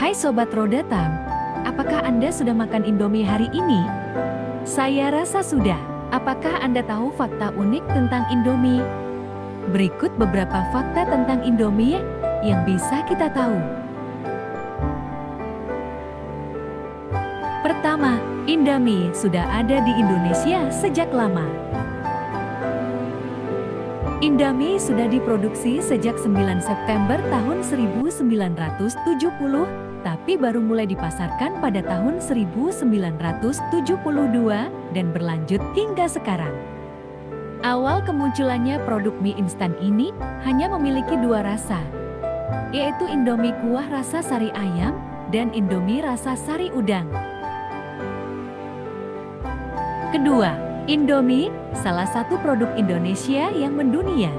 Hai Sobat Rodatam, apakah Anda sudah makan Indomie hari ini? Saya rasa sudah. Apakah Anda tahu fakta unik tentang Indomie? Berikut beberapa fakta tentang Indomie yang bisa kita tahu. Pertama, Indomie sudah ada di Indonesia sejak lama. Indomie sudah diproduksi sejak 9 September tahun 1970, tapi baru mulai dipasarkan pada tahun 1972 dan berlanjut hingga sekarang. Awal kemunculannya produk mie instan ini hanya memiliki dua rasa, yaitu Indomie kuah rasa sari ayam dan Indomie rasa sari udang. Kedua, Indomie, salah satu produk Indonesia yang mendunia.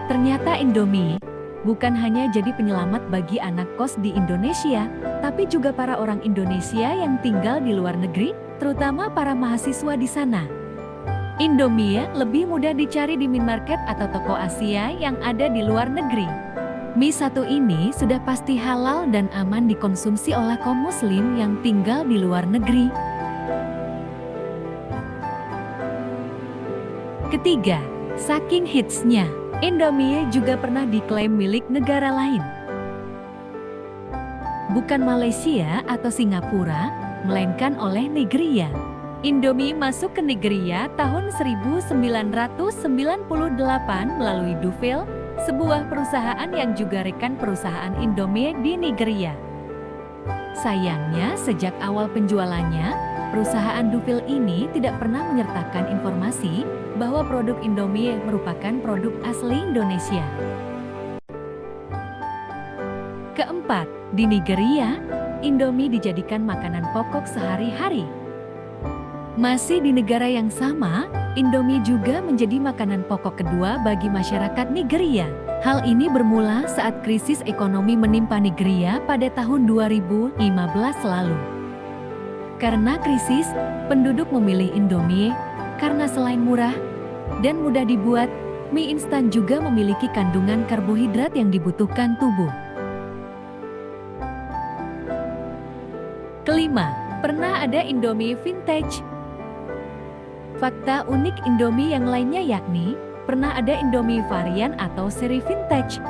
Ternyata Indomie bukan hanya jadi penyelamat bagi anak kos di Indonesia, tapi juga para orang Indonesia yang tinggal di luar negeri, terutama para mahasiswa di sana. Indomie lebih mudah dicari di minimarket atau toko Asia yang ada di luar negeri. Mie satu ini sudah pasti halal dan aman dikonsumsi oleh kaum muslim yang tinggal di luar negeri. Ketiga, saking hitsnya, Indomie juga pernah diklaim milik negara lain. Bukan Malaysia atau Singapura, melainkan oleh Nigeria. Indomie masuk ke Nigeria tahun 1998 melalui Dufil, sebuah perusahaan yang juga rekan perusahaan Indomie di Nigeria. Sayangnya, sejak awal penjualannya, perusahaan Dufil ini tidak pernah menyertakan informasi bahwa produk Indomie merupakan produk asli Indonesia. Keempat, di Nigeria, Indomie dijadikan makanan pokok sehari-hari. Masih di negara yang sama, Indomie juga menjadi makanan pokok kedua bagi masyarakat Nigeria. Hal ini bermula saat krisis ekonomi menimpa Nigeria pada tahun 2015 lalu. Karena krisis, penduduk memilih Indomie karena selain murah dan mudah dibuat, mie instan juga memiliki kandungan karbohidrat yang dibutuhkan tubuh. Kelima, pernah ada Indomie vintage. Fakta unik Indomie yang lainnya yakni, pernah ada Indomie varian atau seri vintage.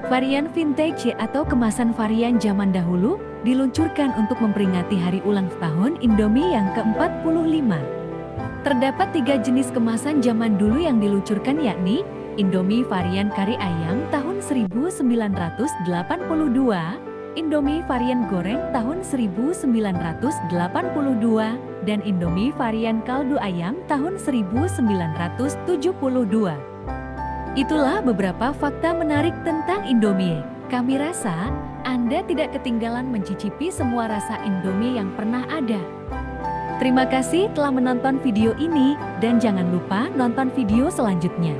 Varian vintage atau kemasan varian zaman dahulu diluncurkan untuk memperingati hari ulang tahun Indomie yang ke-45. Terdapat 3 jenis kemasan zaman dulu yang diluncurkan yakni Indomie varian kari ayam tahun 1982, Indomie varian goreng tahun 1982, dan Indomie varian kaldu ayam tahun 1972. Itulah beberapa fakta menarik tentang Indomie. Kami rasa Anda tidak ketinggalan mencicipi semua rasa Indomie yang pernah ada. Terima kasih telah menonton video ini dan jangan lupa nonton video selanjutnya.